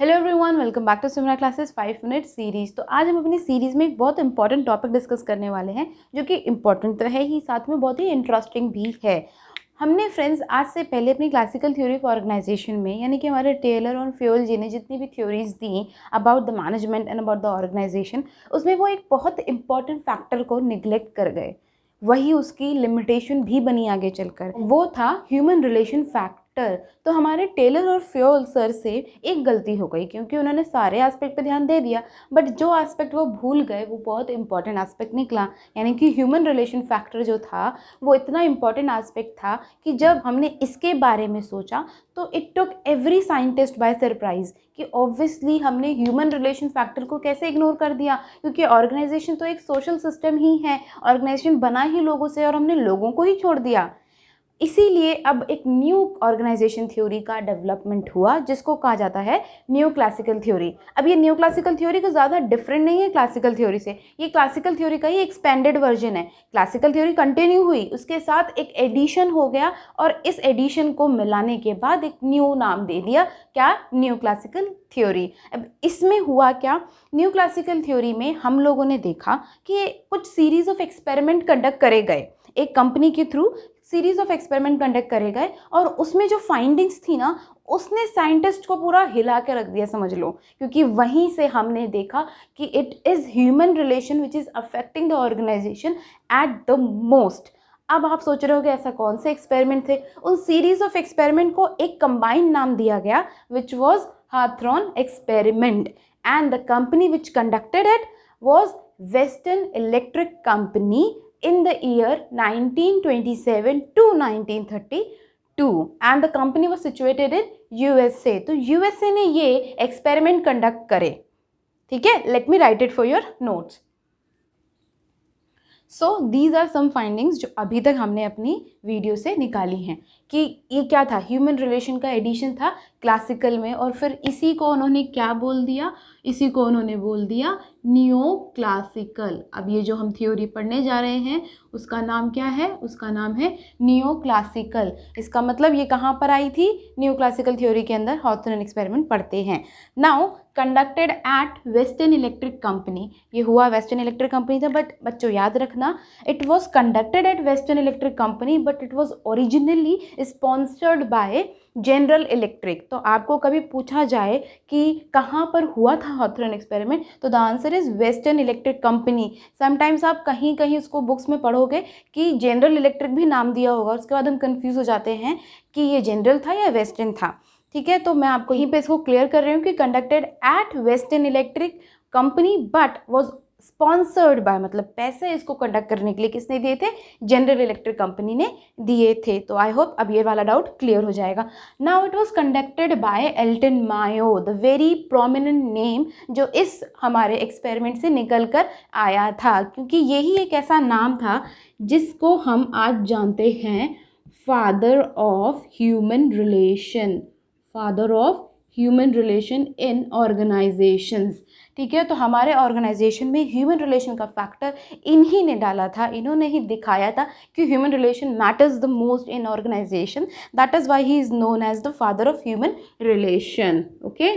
Hello everyone, welcome back to Simra classes 5 minute series. तो आज हम अपनी सीरीज़ में एक बहुत इंपॉर्टेंट टॉपिक डिस्कस करने वाले हैं, जो कि इम्पॉर्टेंट तो है ही, साथ में बहुत ही इंटरेस्टिंग भी है। हमने फ्रेंड्स आज से पहले अपनी क्लासिकल थ्योरी ऑफ ऑर्गेनाइजेशन में, यानी कि हमारे टेलर और फ्योल जी ने जितनी भी थ्योरीज दी about the management and about the organisation, उसमें वो एक बहुत इंपॉर्टेंट फैक्टर को निगलेक्ट कर गए। वही उसकी लिमिटेशन भी बनी आगे चलकर, वो था ह्यूमन रिलेशन फैक्टर। तो हमारे टेलर और फ्योल सर से एक गलती हो गई, क्योंकि उन्होंने सारे एस्पेक्ट पे ध्यान दे दिया, बट जो एस्पेक्ट वो भूल गए वो बहुत इंपॉर्टेंट एस्पेक्ट निकला। यानी कि ह्यूमन रिलेशन फैक्टर जो था वो इतना इंपॉर्टेंट एस्पेक्ट था कि जब हमने इसके बारे में सोचा तो it took every scientist by surprise कि ऑब्वियसली हमने ह्यूमन रिलेशन फैक्टर को कैसे इग्नोर कर दिया, क्योंकि ऑर्गेनाइजेशन तो एक सोशल सिस्टम ही है, ऑर्गेनाइजेशन बना ही लोगों से और हमने लोगों को ही छोड़ दिया। इसीलिए अब एक न्यू ऑर्गेनाइजेशन थ्योरी का डेवलपमेंट हुआ, जिसको कहा जाता है न्यू क्लासिकल थ्योरी। अब ये न्यू क्लासिकल थ्योरी को ज़्यादा डिफरेंट नहीं है क्लासिकल थ्योरी से, ये क्लासिकल थ्योरी का ही एक्सपेंडेड वर्जन है। क्लासिकल थ्योरी कंटिन्यू हुई, उसके साथ एक एडिशन हो गया और इस एडिशन को मिलाने के बाद एक न्यू नाम दे दिया, क्या? New classical theory. अब इसमें हुआ क्या, न्यू क्लासिकल थ्योरी में हम लोगों ने देखा कि कुछ सीरीज ऑफ एक्सपेरिमेंट कंडक्ट करे गए, एक कंपनी के through series of experiment conduct करे गए, और उसमें जो फाइंडिंग्स थी ना, उसने साइंटिस्ट को पूरा हिला के रख दिया, समझ लो। क्योंकि वहीं से हमने देखा कि it is human relation which is affecting the organisation at the most. अब आप सोच रहे हो कि ऐसा कौन से एक्सपेरिमेंट थे? उन सीरीज ऑफ एक्सपेरिमेंट को एक कंबाइंड नाम दिया गया, which was Hawthorne experiment, and the company which conducted it was Western Electric company in the year 1927 to 1932, and the company was situated in USA। तो USA ने ये एक्सपेरिमेंट कंडक्ट करे, ठीक है। Let me write it for your notes. So these are some findings जो अभी तक हमने अपनी वीडियो से निकाली हैं कि ये क्या था, ह्यूमन रिलेशन का एडिशन था क्लासिकल में, और फिर इसी को उन्होंने क्या बोल दिया, इसी को उन्होंने बोल दिया न्यू क्लासिकल। अब ये जो हम थ्योरी पढ़ने जा रहे हैं उसका नाम क्या है? उसका नाम है न्यू क्लासिकल। इसका मतलब ये कहाँ पर आई थी? न्यू क्लासिकल थ्योरी के अंदर हॉथरन एक्सपेरिमेंट पढ़ते हैं। Now conducted at western Electric company, ये हुआ वेस्टर्न इलेक्ट्रिक कंपनी था, बट बच्चों याद रखना, it was conducted at western Electric company but it was originally sponsored by general electric. तो आपको कभी पूछा जाए कि कहाँ पर हुआ था हॉथरन एक्सपेरिमेंट, तो the answer is western Electric company. Sometimes आप कहीं कहीं उसको बुक्स में पढ़ोगे कि जनरल इलेक्ट्रिक भी नाम दिया होगा, उसके बाद हम कंफ्यूज हो जाते हैं कि ये जनरल था या वेस्टर्न था, ठीक है। तो मैं आपको यहीं पे इसको क्लियर कर रही हूँ कि conducted at western Electric company but was sponsored by, मतलब पैसे इसको कंडक्ट करने के लिए किसने दिए थे? जनरल इलेक्ट्रिक कंपनी ने दिए थे। तो आई होप अब ये वाला डाउट क्लियर हो जाएगा। Now it was conducted by Elton Mayo, the very prominent name जो इस हमारे एक्सपेरिमेंट से निकल कर आया था, क्योंकि यही एक ऐसा नाम था जिसको हम आज जानते हैं father of human relation, father of human relation in organisations, ठीक है। तो हमारे ऑर्गेनाइजेशन में ह्यूमन रिलेशन का फैक्टर इन्हीं ने डाला था, इन्होंने ही दिखाया था कि human relation matters the most in organisation, that is why he is known as the father of human relation. Okay,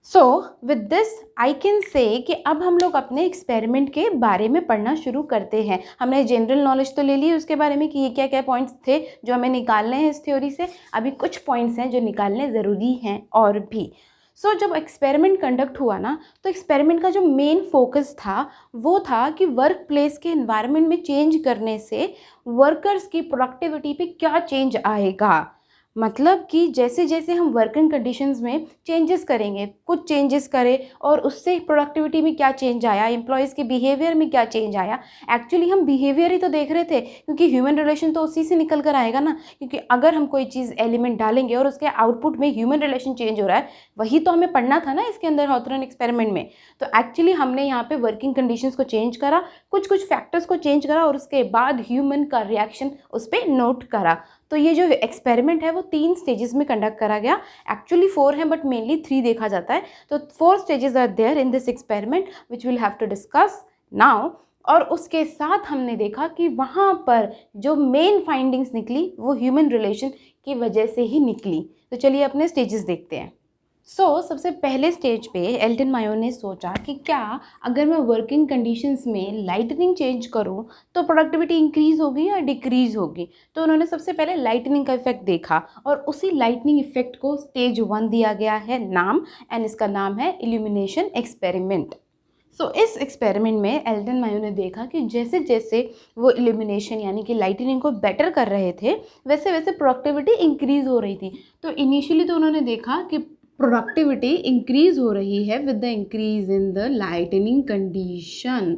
so with this I can say कि अब हम लोग अपने एक्सपेरिमेंट के बारे में पढ़ना शुरू करते हैं। हमने जनरल नॉलेज तो ले ली उसके बारे में कि ये क्या क्या पॉइंट्स थे जो हमें निकालने हैं इस थ्योरी से। अभी कुछ पॉइंट्स हैं जो निकालने ज़रूरी हैं और भी। सो जब एक्सपेरिमेंट कंडक्ट हुआ ना, तो एक्सपेरिमेंट का जो मेन फोकस था वो था कि वर्क प्लेस के एनवायरनमेंट में चेंज करने से वर्कर्स की प्रोडक्टिविटी पे क्या चेंज आएगा। मतलब कि जैसे जैसे हम वर्किंग कंडीशंस में चेंजेस करेंगे, कुछ चेंजेस करें और उससे प्रोडक्टिविटी में क्या चेंज आया, एम्प्लॉयज़ के बिहेवियर में क्या चेंज आया। एक्चुअली हम बिहेवियर ही तो देख रहे थे, क्योंकि ह्यूमन रिलेशन तो उसी से निकल कर आएगा ना। क्योंकि अगर हम कोई चीज़ एलिमेंट डालेंगे और उसके आउटपुट में ह्यूमन रिलेशन चेंज हो रहा है, वही तो हमें पढ़ना था ना इसके अंदर हॉथरन एक्सपेरिमेंट में। तो एक्चुअली हमने यहाँ पे वर्किंग कंडीशंस को चेंज करा, कुछ कुछ फैक्टर्स को चेंज करा और उसके बाद ह्यूमन का रिएक्शन उस पर नोट करा। तो ये जो एक्सपेरिमेंट है वो 3 स्टेजेस में कंडक्ट करा गया। एक्चुअली 4 हैं बट मेनली 3 देखा जाता है। तो 4 stages are there in this experiment which will have to discuss now. और उसके साथ हमने देखा कि वहाँ पर जो मेन फाइंडिंग्स निकली वो ह्यूमन रिलेशन की वजह से ही निकली। तो चलिए अपने स्टेजेस देखते हैं। सबसे पहले स्टेज पे एल्टन मायो ने सोचा कि क्या अगर मैं वर्किंग कंडीशंस में लाइटनिंग चेंज करूं तो प्रोडक्टिविटी इंक्रीज होगी या डिक्रीज होगी। तो उन्होंने सबसे पहले लाइटनिंग का इफेक्ट देखा और उसी लाइटनिंग इफेक्ट को स्टेज 1 दिया गया है नाम, एंड इसका नाम है इल्यूमिनेशन एक्सपेरिमेंट। इस एक्सपेरिमेंट में एल्टन मायो ने देखा कि जैसे जैसे वो इल्यूमिनेशन यानी कि लाइटनिंग को बेटर कर रहे थे वैसे वैसे प्रोडक्टिविटी इंक्रीज हो रही थी। तो इनिशियली तो उन्होंने देखा कि प्रोडक्टिविटी इंक्रीज हो रही है with the increase in the lightning condition.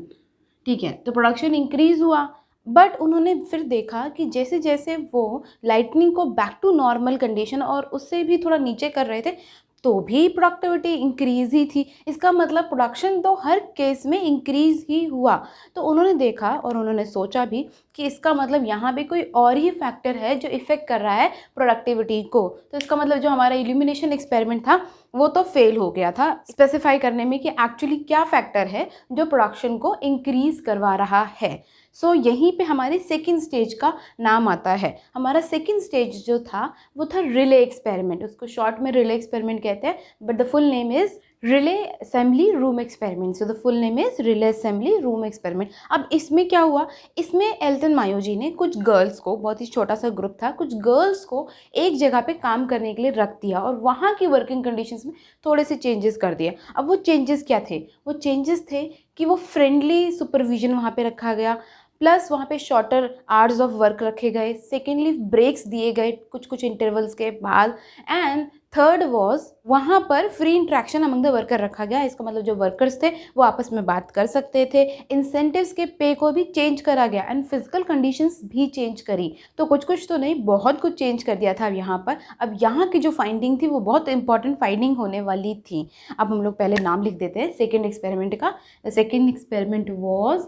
ठीक है, तो प्रोडक्शन इंक्रीज हुआ, बट उन्होंने फिर देखा कि जैसे जैसे वो लाइटनिंग को बैक टू नॉर्मल कंडीशन और उससे भी थोड़ा नीचे कर रहे थे तो भी प्रोडक्टिविटी इंक्रीज ही थी। इसका मतलब प्रोडक्शन तो हर केस में इंक्रीज ही हुआ। तो उन्होंने देखा और उन्होंने सोचा भी कि इसका मतलब यहाँ पे कोई और ही फैक्टर है जो इफ़ेक्ट कर रहा है प्रोडक्टिविटी को। तो इसका मतलब जो हमारा इल्यूमिनेशन एक्सपेरिमेंट था वो तो फेल हो गया था स्पेसिफाई करने में कि एक्चुअली क्या फैक्टर है जो प्रोडक्शन को इंक्रीज करवा रहा है। यहीं पे हमारे सेकेंड स्टेज का नाम आता है। हमारा सेकेंड स्टेज जो था वो था रिले एक्सपेरिमेंट। उसको शॉर्ट में रिले एक्सपेरिमेंट कहते हैं, but the full name is relay assembly room experiment. The full name is relay assembly room experiment. अब इसमें क्या हुआ, इसमें एल्टन मायो जी ने कुछ गर्ल्स को, बहुत ही छोटा सा ग्रुप था, कुछ गर्ल्स को एक जगह पे काम करने के लिए रख दिया और वहाँ की वर्किंग कंडीशंस में थोड़े से चेंजेस कर दिए। अब वो चेंजेस क्या थे, वो चेंजेस थे कि वो फ्रेंडली सुपरविजन वहाँ पे रखा गया, प्लस वहाँ पे शॉर्टर आवर्स ऑफ वर्क रखे गए, सेकेंडली ब्रेक्स दिए गए कुछ कुछ इंटरवल्स के बाद, एंड थर्ड वॉज वहाँ पर free interaction among the worker रखा गया। इसका मतलब जो वर्कर्स थे वो आपस में बात कर सकते थे। इंसेंटिव्स के पे को भी चेंज करा गया एंड फिजिकल कंडीशंस भी चेंज करी। तो कुछ तो नहीं, बहुत कुछ चेंज कर दिया था अब यहाँ पर। अब यहाँ की जो फाइंडिंग थी वो बहुत इंपॉर्टेंट फाइंडिंग होने वाली थी। अब हम लोग पहले नाम लिख देते हैं सेकेंड एक्सपेरिमेंट का। Second experiment was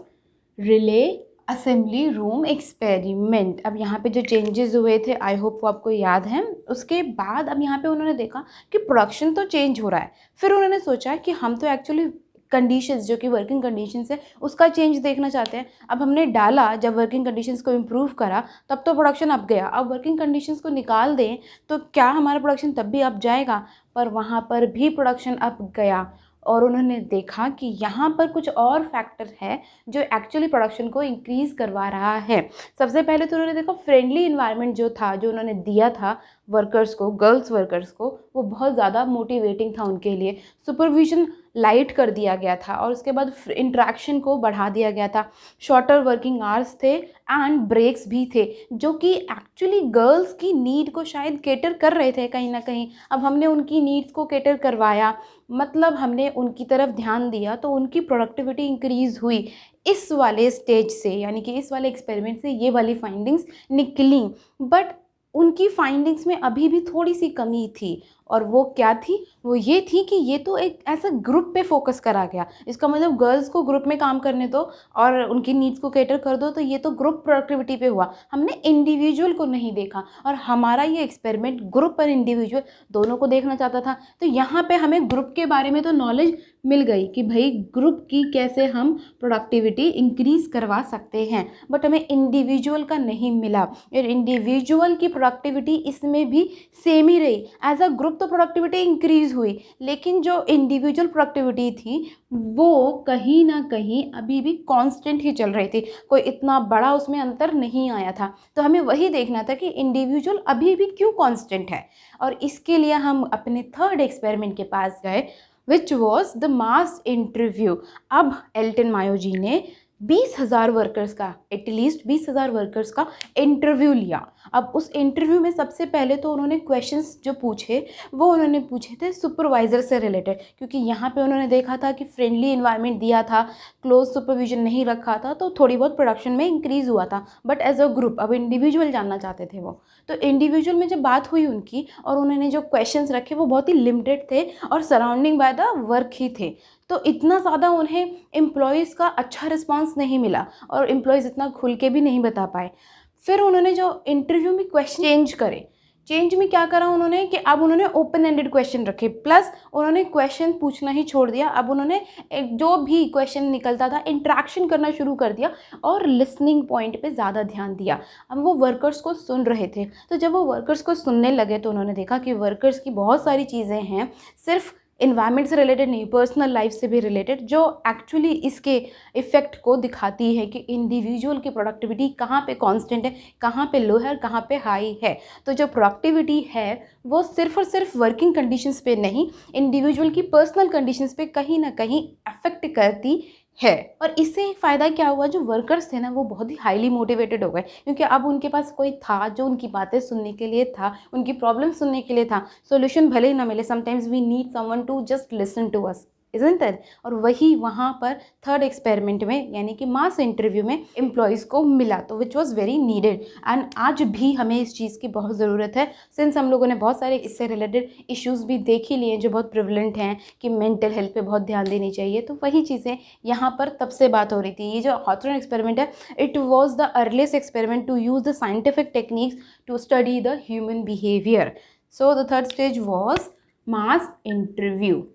relay assembly room experiment. अब यहाँ पे जो चेंजेस हुए थे आई होप वो आपको याद हैं। उसके बाद अब यहाँ पे उन्होंने देखा कि प्रोडक्शन तो चेंज हो रहा है। फिर उन्होंने सोचा कि हम तो एक्चुअली कंडीशंस जो कि वर्किंग कंडीशंस है उसका चेंज देखना चाहते हैं। अब हमने डाला, जब वर्किंग कंडीशंस को इम्प्रूव करा तब तो प्रोडक्शन अप गया। अब वर्किंग कंडीशंस को निकाल दें तो क्या हमारा प्रोडक्शन तब भी अप जाएगा? पर वहाँ पर भी प्रोडक्शन अप गया और उन्होंने देखा कि यहाँ पर कुछ और फैक्टर है जो एक्चुअली प्रोडक्शन को इंक्रीज करवा रहा है। सबसे पहले तो उन्होंने देखा फ्रेंडली इन्वायरमेंट जो था, जो उन्होंने दिया था वर्कर्स को, गर्ल्स वर्कर्स को, वो बहुत ज़्यादा मोटिवेटिंग था उनके लिए। सुपरविजन लाइट कर दिया गया था और उसके बाद इंट्रैक्शन को बढ़ा दिया गया था। शॉर्टर वर्किंग आवर्स थे एंड ब्रेक्स भी थे जो कि एक्चुअली गर्ल्स की नीड को शायद केटर कर रहे थे कहीं ना कहीं। अब हमने उनकी नीड्स को केटर करवाया, मतलब हमने उनकी तरफ ध्यान दिया तो उनकी प्रोडक्टिविटी इंक्रीज़ हुई। इस वाले स्टेज से, यानी कि इस वाले एक्सपेरिमेंट से ये वाली फाइंडिंग्स निकली। बट उनकी फाइंडिंग्स में अभी भी थोड़ी सी कमी थी और वो क्या थी, वो ये थी कि ये तो एक ऐसा ग्रुप पे फोकस करा गया। इसका मतलब गर्ल्स को ग्रुप में काम करने दो और उनकी नीड्स को कैटर कर दो, तो ये तो ग्रुप प्रोडक्टिविटी पे हुआ। हमने इंडिविजुअल को नहीं देखा और हमारा ये एक्सपेरिमेंट ग्रुप और इंडिविजुअल दोनों को देखना चाहता था। तो यहाँ पे हमें ग्रुप के बारे में तो नॉलेज मिल गई कि भाई ग्रुप की कैसे हम प्रोडक्टिविटी इंक्रीज़ करवा सकते हैं, बट हमें इंडिविजुअल का नहीं मिला। और इंडिविजुअल की प्रोडक्टिविटी इसमें भी सेम ही रही। एज अ ग्रुप तो प्रोडक्टिविटी इंक्रीज़ हुई, लेकिन जो इंडिविजुअल प्रोडक्टिविटी थी वो कहीं ना कहीं अभी भी कांस्टेंट ही चल रही थी। कोई इतना बड़ा उसमें अंतर नहीं आया था। तो हमें वही देखना था कि इंडिविजुअल अभी भी क्यों कांस्टेंट है। और इसके लिए हम अपने थर्ड एक्सपेरिमेंट के पास गए, which was the mass interview. अब एल्टन मायो जी ने 20,000 वर्कर्स का, एटलीस्ट 20,000 वर्कर्स का इंटरव्यू लिया। अब उस इंटरव्यू में सबसे पहले तो उन्होंने क्वेश्चंस जो पूछे वो उन्होंने पूछे थे सुपरवाइज़र से रिलेटेड, क्योंकि यहाँ पे उन्होंने देखा था कि फ्रेंडली इन्वायरमेंट दिया था, क्लोज सुपरविजन नहीं रखा था, तो थोड़ी बहुत प्रोडक्शन में इंक्रीज़ हुआ था। बट एज अ ग्रुप अब इंडिविजुअल जानना चाहते थे वो। तो इंडिविजुअल में जब बात हुई उनकी और उन्होंने जो क्वेश्चंस रखे वो बहुत ही लिमिटेड थे और सराउंडिंग बाय द वर्क ही थे। तो इतना ज़्यादा उन्हें एम्प्लॉयज़ का अच्छा रिस्पांस नहीं मिला और एम्प्लॉयज़ इतना खुल के भी नहीं बता पाए। फिर उन्होंने जो इंटरव्यू में क्वेश्चन चेंज करे चेंज में क्या करा उन्होंने कि अब उन्होंने ओपन एंडेड क्वेश्चन रखे, प्लस उन्होंने क्वेश्चन पूछना ही छोड़ दिया। अब उन्होंने एक जो भी क्वेश्चन निकलता था इंटरेक्शन करना शुरू कर दिया और लिसनिंग पॉइंट पे ज़्यादा ध्यान दिया। अब वो वर्कर्स को सुन रहे थे, तो जब वो वर्कर्स को सुनने लगे तो उन्होंने देखा कि वर्कर्स की बहुत सारी चीज़ें हैं, सिर्फ इन्वायरमेंट से रिलेटेड नहीं, पर्सनल लाइफ से भी रिलेटेड, जो एक्चुअली इसके इफ़ेक्ट को दिखाती है कि इंडिविजुअल की प्रोडक्टिविटी कहाँ पे कांस्टेंट है, कहाँ पे लो है और कहाँ पे हाई है। तो जो प्रोडक्टिविटी है वो सिर्फ और सिर्फ वर्किंग कंडीशंस पे नहीं, इंडिविजुअल की पर्सनल कंडीशंस पे कहीं ना कहीं अफेक्ट करती है। और इससे एक फ़ायदा क्या हुआ, जो वर्कर्स थे ना वो बहुत ही हाईली मोटिवेटेड हो गए, क्योंकि अब उनके पास कोई था जो उनकी बातें सुनने के लिए था, उनकी प्रॉब्लम सुनने के लिए था। सॉल्यूशन भले ही ना मिले, sometimes we need someone to just listen to us, isn't it. और वही वहाँ पर थर्ड एक्सपेरिमेंट में यानी कि मास इंटरव्यू में एम्प्लॉयज़ को मिला, तो which was very needed. And आज भी हमें इस चीज़ की बहुत ज़रूरत है, सिंस हम लोगों ने बहुत सारे इससे रिलेटेड इश्यूज़ भी देख ही लिए जो बहुत प्रिवलेंट हैं कि मेंटल हेल्थ पे बहुत ध्यान देनी चाहिए। तो वही चीज़ें यहाँ पर तब से बात हो रही थी। ये जो हॉथरन एक्सपेरिमेंट है, it was the earliest experiment to use the scientific techniques to study the human behaviour. So the third stage was mass interview,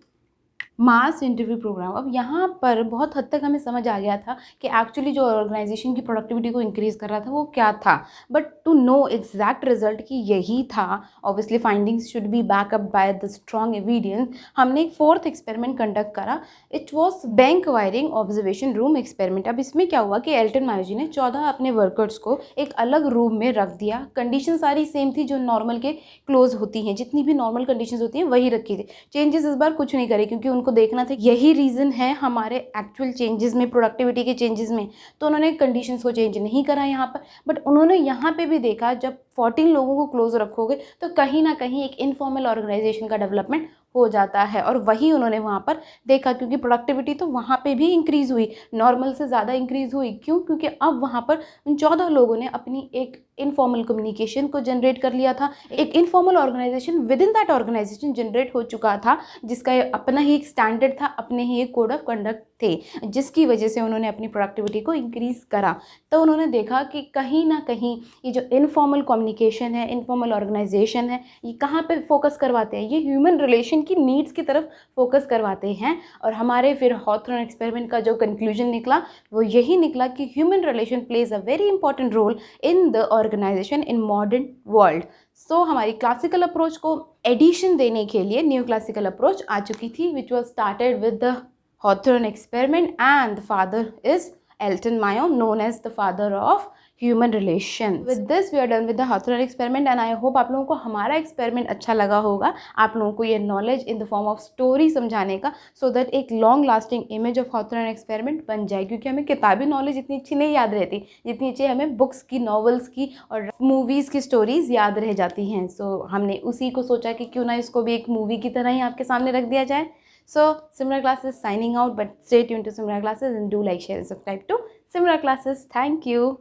mass interview programme. अब यहाँ पर बहुत हद तक हमें समझ आ गया था कि एक्चुअली जो ऑर्गेनाइजेशन की प्रोडक्टिविटी को इंक्रीज़ कर रहा था वो क्या था, but to know exact result कि यही था, obviously findings should be backup by the strong evidence, हमने एक फोर्थ एक्सपेरिमेंट कंडक्ट करा। It was bank wiring observation room experiment. अब इसमें क्या हुआ कि एल्टन मायो जी ने 14 अपने वर्कर्स को एक अलग रूम में रख दिया। कंडीशन सारी सेम थी जो नॉर्मल के क्लोज होती हैं, जितनी भी नॉर्मल कंडीशंस होती हैं वही रखी थी। चेंजेस इस बार कुछ नहीं करे, क्योंकि उनको देखना था यही रीज़न है हमारे एक्चुअल चेंजेस में, प्रोडक्टिविटी के चेंजेस में। तो उन्होंने कंडीशंस को चेंज नहीं करा यहाँ पर, बट उन्होंने यहाँ पे भी देखा जब 14 लोगों को क्लोज रखोगे तो कहीं ना कहीं एक इनफॉर्मल ऑर्गेनाइजेशन का डेवलपमेंट हो जाता है। और वही उन्होंने वहाँ पर देखा, क्योंकि प्रोडक्टिविटी तो वहाँ पे भी इंक्रीज़ हुई, नॉर्मल से ज़्यादा इंक्रीज़ हुई। क्यों? क्योंकि अब वहाँ पर उन 14 लोगों ने अपनी एक इनफॉर्मल कम्युनिकेशन को जनरेट कर लिया था, एक informal organisation within that organisation generate हो चुका था, जिसका अपना ही एक स्टैंडर्ड था, अपने ही एक कोड ऑफ कंडक्ट थे, जिसकी वजह से उन्होंने अपनी प्रोडक्टिविटी को इंक्रीज़ करा। तो उन्होंने देखा कि कहीं ना कहीं ये जो इनफॉर्मल कम्युनिकेशन है, इनफॉर्मल ऑर्गेनाइजेशन है, ये कहाँ पे फोकस करवाते हैं, ये ह्यूमन रिलेशन की नीड्स की तरफ फोकस करवाते हैं। और हमारे फिर हॉथरन एक्सपेरिमेंट का जो कंक्लूजन निकला वो यही निकला कि human relation plays a very important role in the organisation in modern world. So हमारी क्लासिकल अप्रोच को एडिशन देने के लिए न्यू क्लासिकल अप्रोच आ चुकी थी, which was started with the Hawthorne experiment, and the father is Elton Mayo, known as the father of human relations. With this we are done with the Hawthorne experiment, and I hope आप लोगों को हमारा experiment अच्छा लगा होगा, आप लोगों को ये knowledge in the form of story समझाने का, सो दैट एक long lasting image of Hawthorne experiment बन जाए। क्योंकि हमें किताबी नॉलेज इतनी अच्छी नहीं याद रहती जितनी अच्छी हमें बुक्स की, नॉवेल्स की और मूवीज़ की स्टोरीज याद रह जाती हैं। सो हमने उसी को सोचा कि क्यों ना इसको भी एक मूवी की तरह ही आपके सामने रख दिया जाए। So, Simra Classes signing out, but stay tuned to Simra Classes and do like, share and subscribe to Simra Classes. Thank you.